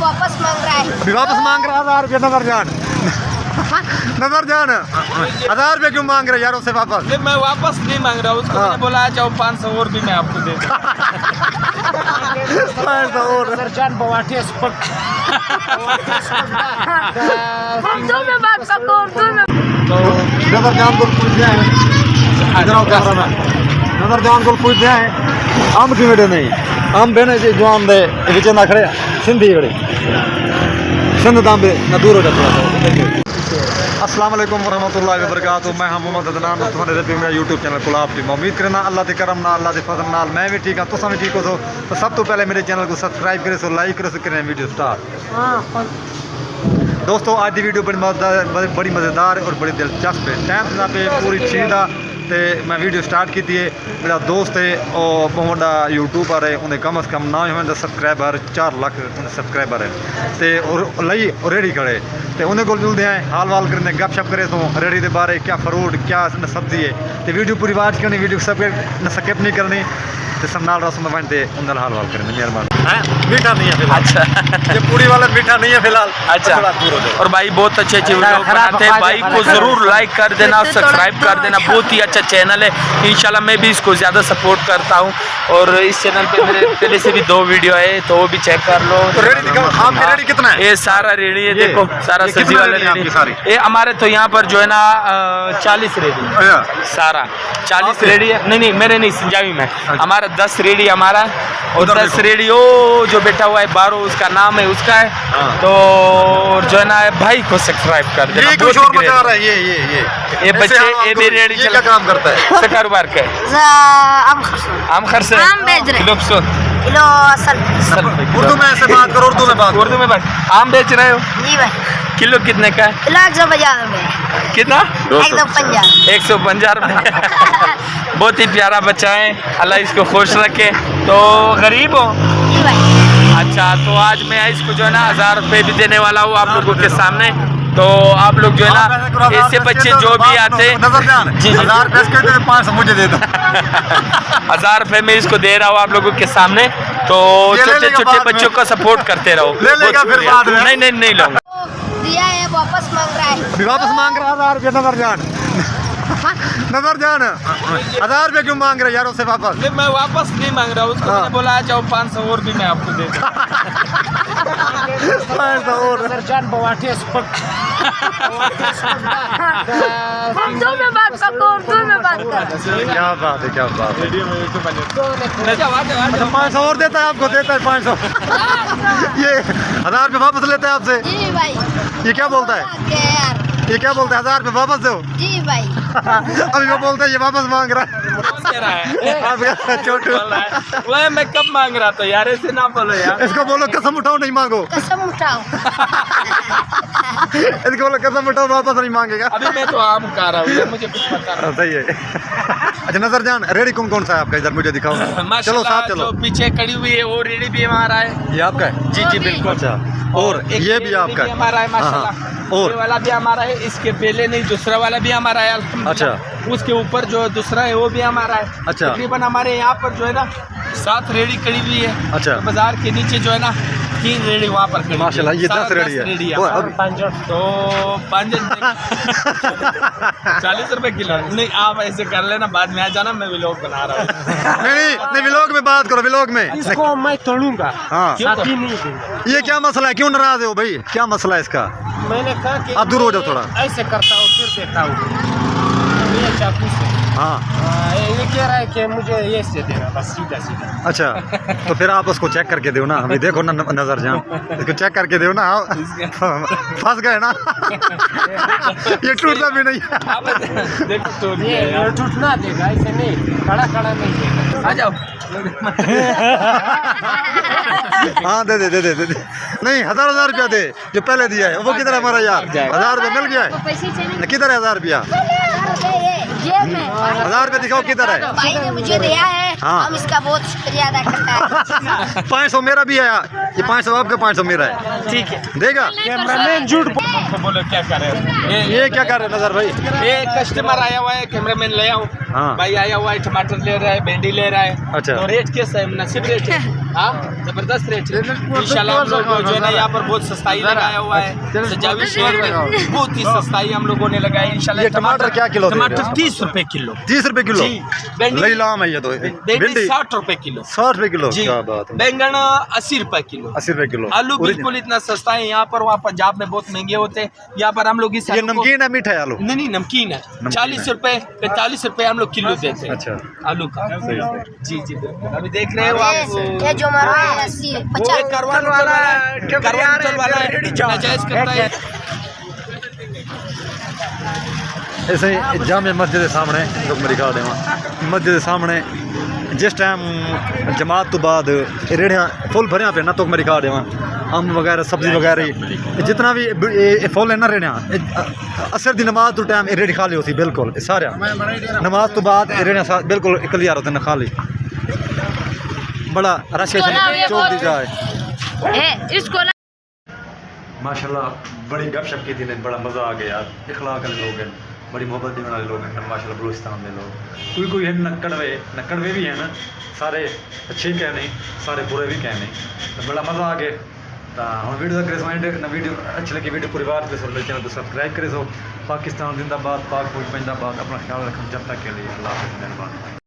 वापस मांग रहा है। वापस मांग रहा 1000 रुपया नजर जान। नजर जान 1000 रुपया क्यों मांग रहे यार उससे वापस? नहीं मैं वापस नहीं मांग रहा उसको। मैंने बोला जाओ 500 और भी मैं आपको दे दूं। हम दो में बात करो, उर्दू में। नजर जान को पूछ दिया है, नजर जान को पूछ दिया है हम क्यों बेटे नहीं हम बेने से जो हम दे विचे ना खड़े सिंधी बड़े सिंध दाम ना दूर हो जाता। अस्सलाम वालेकुम वरहमतुल्लाहि वबरकातुहू। मैं हम मोहम्मद अदनान तुम्हारे रबी मेरा यूट्यूब चैनल को आप उम्मीद करना अल्लाह के करम नाल अल्लाह के फजल नाल मैं भी ठीक हाँ तुम भी ठीक हो। तो सब तो पहले मेरे चैनल को सब्सक्राइब करे सो लाइक करे सो करें वीडियो स्टार्ट। दोस्तों आज की वीडियो बड़ी मज़ेदार और बड़ी दिलचस्प है। टाइम ना पे पूरी चीज़ ते मैं वीडियो स्टार्ट की है। मेरा दोस्त है और बहुत बड़ा यूट्यूबर है उन्हें कम से कम ना ही सब्सक्राइबर 4 लाख सब्सक्राइबर है तो लई और रेडी खड़े तो उन्हें को मिलते हैं हाल वाल करने गप शप करे तो रेडी के बारे क्या फ्रूट क्या सब्जी है तो वीडियो पूरी बात करनी वीडियो सब स्किप नहीं करनी तो सब नाल रसम बनते उन्हें हाल वाल करने मेहरबानी। मीठा नहीं है फिलहाल। अच्छा ये पूरी वाला मीठा नहीं है फिलहाल। अच्छा और भाई बहुत अच्छे अच्छे वीडियो बनाते हैं भाई को जरूर लाइक कर देना सब्सक्राइब कर देना। बहुत ही अच्छा चैनल है इंशाल्लाह मैं भी इसको ज़्यादा सपोर्ट करता हूँ और इस चैनल पे मेरे पहले से भी 2 वीडियो है तो वो भी चेक कर लो। तो रेडी दिखाओ आपकी रेडी कितना है? ये सारा रेडी है देखो सारा सब्जी वाला रेडी ये हमारे तो यहाँ पर जो है ना 40 रेडी सारा 40 रेडी है। नहीं मेरे नहीं संजावी में हमारा 10 रेडी हमारा और 10 रेडी वो जो बैठा हुआ है 12 उसका नाम है उसका है तो जो है ना भाई को सब्सक्राइब कर देना। ये बच्चे ये मेरी रेडी क्या काम करता है कारोबार का आम खर्च उर्दू में ऐसे बात करो उर्दू में बात आम बेच रहे हो जी भाई किलो कितने का है? किलो 150 रुपये। कितना? 150 रुपये। बहुत ही प्यारा बच्चा है अल्लाह इसको खुश रखे। तो गरीब हो? जी भाई। अच्छा तो आज मैं इसको जो है ना 1000 रुपये भी देने वाला हूँ आप लोगों के सामने। तो आप लोग जो है ना ऐसे बच्चे जो भी आते जी 1000 रुपये 500 मुझे दे दो। 1000 रुपये में इसको दे रहा हूँ आप लोगों के सामने। तो छोटे छोटे बच्चों का सपोर्ट करते रहो। नहीं लूँगा दिया है वापस मांग रहा है। वापस मांग रहा 1000 रुपया नजर जान। नजर जान 1000 रुपया क्यों मांग रहे यार उससे वापस? नहीं मैं वापस नहीं मांग रहा उसको। मैंने बोला जाओ 500 और भी मैं आपको दे दूं। हम दो में बात करो, उर्दू में बात करो। क्या बात है 500 और देता है आपको देता है 500 ये 1000 रुपये वापस लेता है आपसे। जी भाई। ये क्या बोलता है ये क्या बोलता है 1000 रुपये वापस दो? जी भाई। अभी वो बोलता है ये वापस मांग रहा है। छोटू वह मैं कब मांग रहा था यार ऐसे ना बोलो यार। इसको बोलो कसम उठाओ नहीं मांगो। कसम उठाओ। इसको बोलो कसम उठाओ वापस नहीं मांगेगा। अभी मैं तो आम खा रहा हूँ मुझे कुछ पता नहीं। सही है। अच्छा नजर जान रेडी कौन सा है आपका इधर मुझे दिखाओ। चलो साथ चलो। जो पीछे खड़ी हुई है वो रेडी भी हमारा है। ये आपका है? जी बिल्कुल। अच्छा और ये भी आपका हमारा है माशाल्लाह। और ये वाला भी हमारा है इसके पहले नहीं दूसरा वाला भी हमारा है अल्हम्दुलिल्लाह। उसके ऊपर जो दूसरा है वो भी हमारा है। अच्छा तकरीबन हमारे यहाँ पर जो है ना 7 रेडी खड़ी हुई है। अच्छा बाजार के नीचे जो है ना 3 रेडी वहाँ पर खड़ी माशाल्लाह ये 10 रेडी है। तो 40 रुपए किलो। नहीं आप ऐसे कर लेना बाद में आ जाना मैं व्लॉग बना रहा हूँ। नहीं व्लॉग में बात करो व्लॉग में। इसको मैं तोड़ूंगा। हाँ ये क्या मसला है क्यों नाराज हो भाई क्या मसला है इसका? मैंने कहा कि आप दूर हो जाओ थोड़ा। ऐसे करता हूँ फिर देता हूँ चाकू से। हाँ ये कह रहा है कि मुझे ये से देना बस सीधा। अच्छा तो फिर आप उसको चेक करके दो ना अभी देखो ना नजर जान इसको चेक करके दो ना। फंस गए ना ये टूटता भी नहीं। देखो ये टूटना देगा ऐसे नहीं खड़ा नहीं देगा। आ जाओ। हाँ दे नहीं 1000 रुपया दे जो पहले दिया है वो किधर है हमारा यार? 1000 रुपया मिल गया है किधर है 1000 रुपया? 1000 रुपया दिखाओ किधर है? भाई ने मुझे दिया है। हाँ। हम इसका बहुत शुक्रिया अदा करता है। 500 मेरा भी है ये 500 आपका 500 मेरा है। ठीक है देगा कैमरामैन झूठ बोलो क्या कर रहे हो? ये क्या कर रहे हैं नजर भाई? ये कस्टमर आया हुआ है कैमरामैन ले आओ हाँ। भाई आया हुआ है, टमाटर ले रहा है, भिंडी ले रहा है। अच्छा। तो रेट कैसा है? मुनासिब रेट है। हाँ, जबरदस्त रेट है। इंशाल्लाह हम लोग जो है ना यहाँ पर बहुत सस्ताई लगाया हुआ है। सजावी शहर में बहुत ही सस्ताई हम लोगों ने लगाई इंशाल्लाह। ये टमाटर क्या किलो दे रहे टमाटर हैं? 30 रुपए किलो। 30 रुपए किलो? जी। भिंडी लई लाम है ये तो। भिंडी 60 रुपए किलो। 60 रुपए किलो? जी। क्या बात है। बैंगन 80 रुपए किलो। 80 रुपए किलो? आलू बिल्कुल इतना सस्ता है यहाँ पर, वहाँ पंजाब में बहुत महंगे होते हैं। यहाँ पर हम लोग इस ये आलू को- नमकीन है मीठा है आलू? नहीं नमकीन है। 40 रुपए 45 रुपए हम लोग किलो देते हैं। अच्छा। आलू का। जी जी बिल्कुल। अभी देख रहे हो आप ये जो हमारा है 80 वो 50 करवान वाला नाजायज करता है। ऐसे ही जामे मस्जिद के सामने लोग मेरी खा देवा मस्जिद के सामने जिस टाइम जमात तो बाद रेड़ियाँ फुल भरिया पे ना तो मेरी खा देवा अम वगैरह सब्जी वगैरह जितना भी फुल है ना रेड़ियाँ असर दी नमाज तो टाइम रेड़ी खाली होती बिल्कुल सारे नमाज तो बाद रेड़ियाँ बिल्कुल क्लियर होते ना खाली बड़ा रश चौक दी जाए इसको माशाल्लाह बड़ी गपशप की थी ने बड़ा मज़ा आ गया इखलाक वाले लोग हैं बड़ी मोहब्बत भी वाले लोग हैं माशाल्लाह बलूचिस्तान के लोग कोई है नकड़वे भी हैं ना सारे अच्छे कह नहीं सारे बुरे भी कह नहीं तो बड़ा मज़ा आ गया तो हम वीडियो तक वीडियो अच्छी लगी वीडियो परिवार के चैनल को सब्सक्राइब करे सो पाकिस्तान जिंदाबाद पाक फौज जिंदाबाद अपना ख्याल रखें जब तक के लिए अल्लाह हाफ़िज़ मेहरबान।